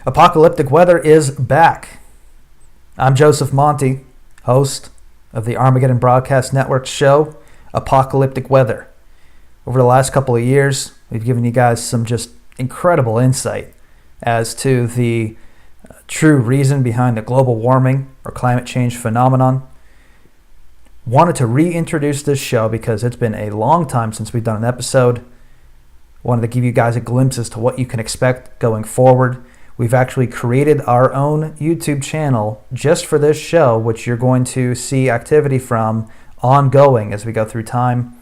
Apocalyptic weather is back. I'm Joseph Monty, host of the Armageddon Broadcast Network show, Apocalyptic Weather. Over the last couple of years, we've given you guys some just incredible insight as to the true reason behind the global warming or climate change phenomenon. Wanted to reintroduce this show because it's been a long time since we've done an episode. Wanted to give you guys a glimpse as to what you can expect going forward. We've actually created our own YouTube channel just for this show, which you're going to see activity from ongoing as we go through time.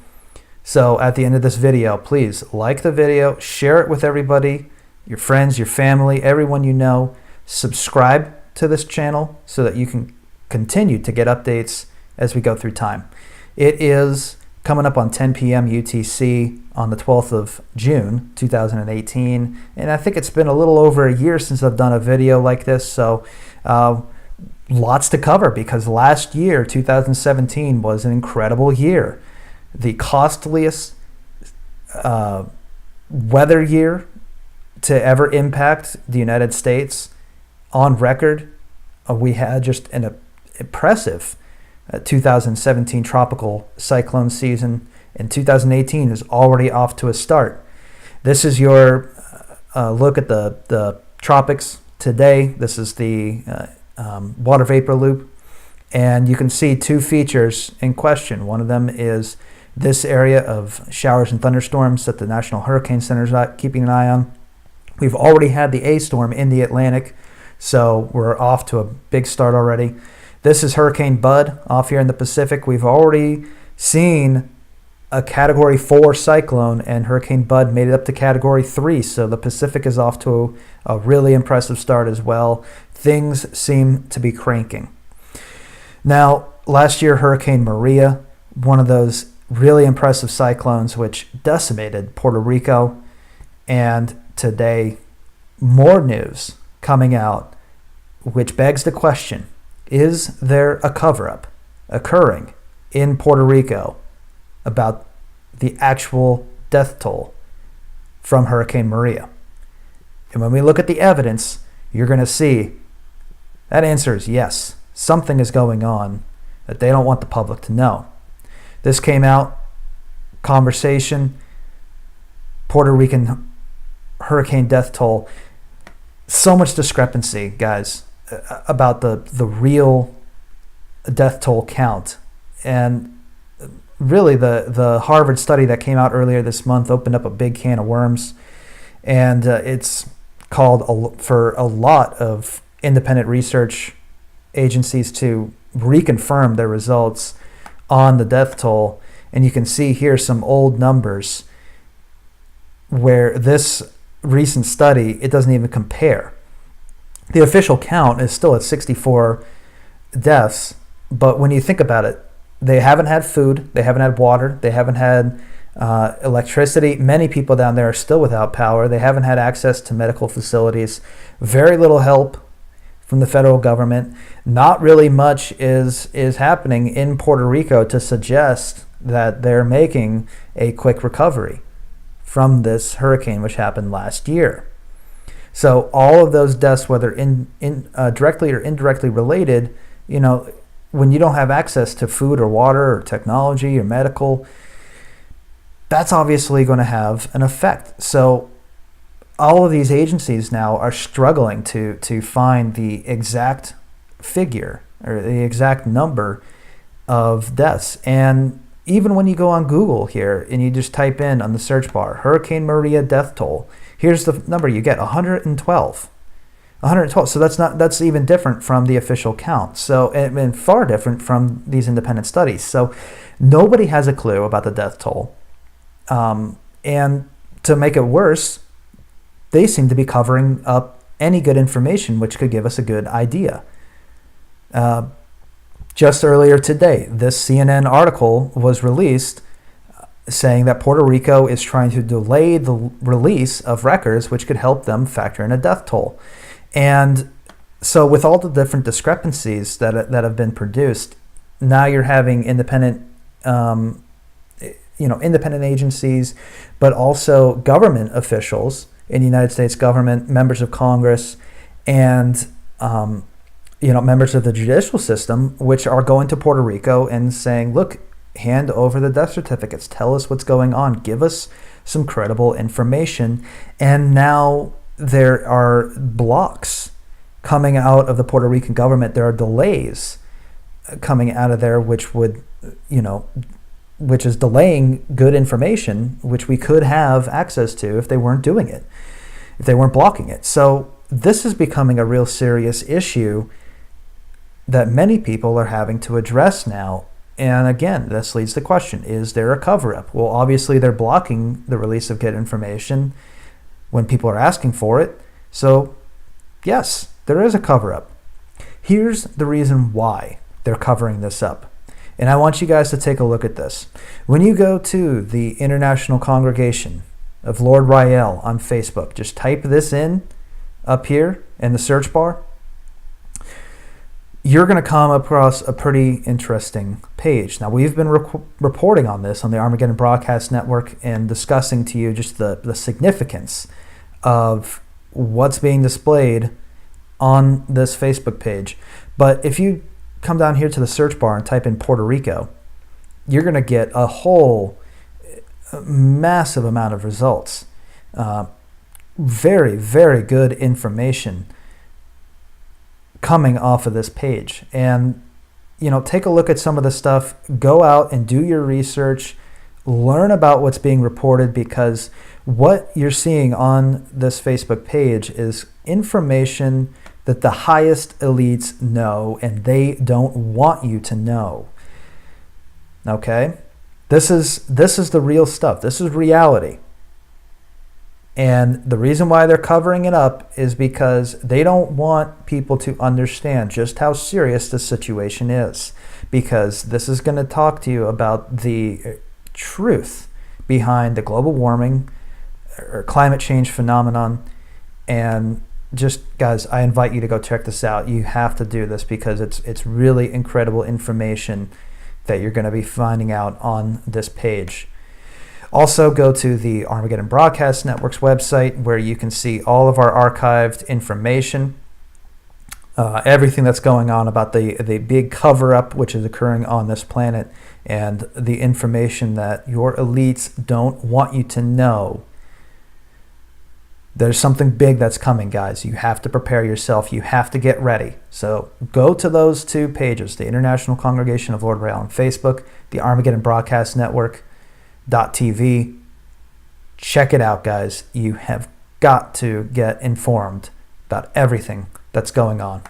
So at the end of this video, please like the video, share it with everybody, your friends, your family, everyone you know. Subscribe to this channel so that you can continue to get updates as we go through time. It is coming up on 10 p.m. UTC on the 12th of June, 2018. And I think it's been a little over a year since I've done a video like this. So lots to cover because last year, 2017, was an incredible year. The costliest weather year to ever impact the United States on record. We had just an impressive 2017 tropical cyclone season, and 2018 is already off to a start. This is your look at the tropics today. This is the water vapor loop, and you can see two features in question. One of them is this area of showers and thunderstorms that the National Hurricane Center is keeping an eye on. We've already had the A storm in the Atlantic, so we're off to a big start already. This is Hurricane Bud off here in the Pacific. We've already seen a Category 4 cyclone, and Hurricane Bud made it up to Category 3, so the Pacific is off to a really impressive start as well. Things seem to be cranking. Now, last year, Hurricane Maria, one of those really impressive cyclones which decimated Puerto Rico, and today, more news coming out which begs the question, is there a cover-up occurring in Puerto Rico about the actual death toll from Hurricane Maria? And when we look at the evidence, you're going to see that answer is yes. Something is going on that they don't want the public to know. This came out, conversation, Puerto Rican hurricane death toll. So much discrepancy, guys, about the real death toll count. And really the Harvard study that came out earlier this month opened up a big can of worms. And it's called for a lot of independent research agencies to reconfirm their results on the death toll. And you can see here some old numbers where this recent study, it doesn't even compare. The official count is still at 64 deaths, but when you think about it, they haven't had food, they haven't had water, they haven't had electricity. Many people down there are still without power. They haven't had access to medical facilities. Very little help from the federal government. Not really much is happening in Puerto Rico to suggest that they're making a quick recovery from this hurricane which happened last year. So all of those deaths, whether directly or indirectly related, when you don't have access to food or water or technology or medical, that's obviously going to have an effect. So all of these agencies now are struggling to find the exact figure or the exact number of deaths. And even when you go on Google here and you just type in on the search bar, Hurricane Maria death toll, here's the number you get, 112. 112. So that's even different from the official count. So, and far different from these independent studies. So nobody has a clue about the death toll. And to make it worse, they seem to be covering up any good information which could give us a good idea. Just earlier today, this CNN article was released saying that Puerto Rico is trying to delay the release of records which could help them factor in a death toll. And so with all the different discrepancies that have been produced, now you're having independent independent agencies, but also government officials in the United States government, members of Congress, and members of the judicial system, which are going to Puerto Rico and saying, look, hand over the death certificates, tell us what's going on, give us some credible information. And now there are blocks coming out of the Puerto Rican government. There are delays coming out of there, which is delaying good information, which we could have access to if they weren't doing it, if they weren't blocking it. So this is becoming a real serious issue that many people are having to address now. And again, this leads to the question, is there a cover-up? Well, obviously they're blocking the release of good information when people are asking for it. So yes, there is a cover-up. Here's the reason why they're covering this up. And I want you guys to take a look at this. When you go to the International Congregation of Lord Rael on Facebook, just type this in up here in the search bar. You're going to come across a pretty interesting page. Now, we've been reporting on this on the Armageddon Broadcast Network and discussing to you just the significance of what's being displayed on this Facebook page. But if you come down here to the search bar and type in Puerto Rico, you're going to get a whole massive amount of results. Very, very good information coming off of this page. And take a look at some of the stuff, go out and do your research, learn about what's being reported, because what you're seeing on this Facebook page is information that the highest elites know, and they don't want you to know. Okay? This is the real stuff. This is reality. And the reason why they're covering it up is because they don't want people to understand just how serious the situation is. Because this is going to talk to you about the truth behind the global warming or climate change phenomenon. And just, guys, I invite you to go check this out. You have to do this because it's really incredible information that you're going to be finding out on this page. Also, go to the Armageddon Broadcast Network's website where you can see all of our archived information, everything that's going on about the big cover-up which is occurring on this planet, and the information that your elites don't want you to know. There's something big that's coming, guys. You have to prepare yourself. You have to get ready. So go to those two pages, the International Congregation of Lord Rael on Facebook, the Armageddon Broadcast Network .tv. Check it out, guys. You have got to get informed about everything that's going on.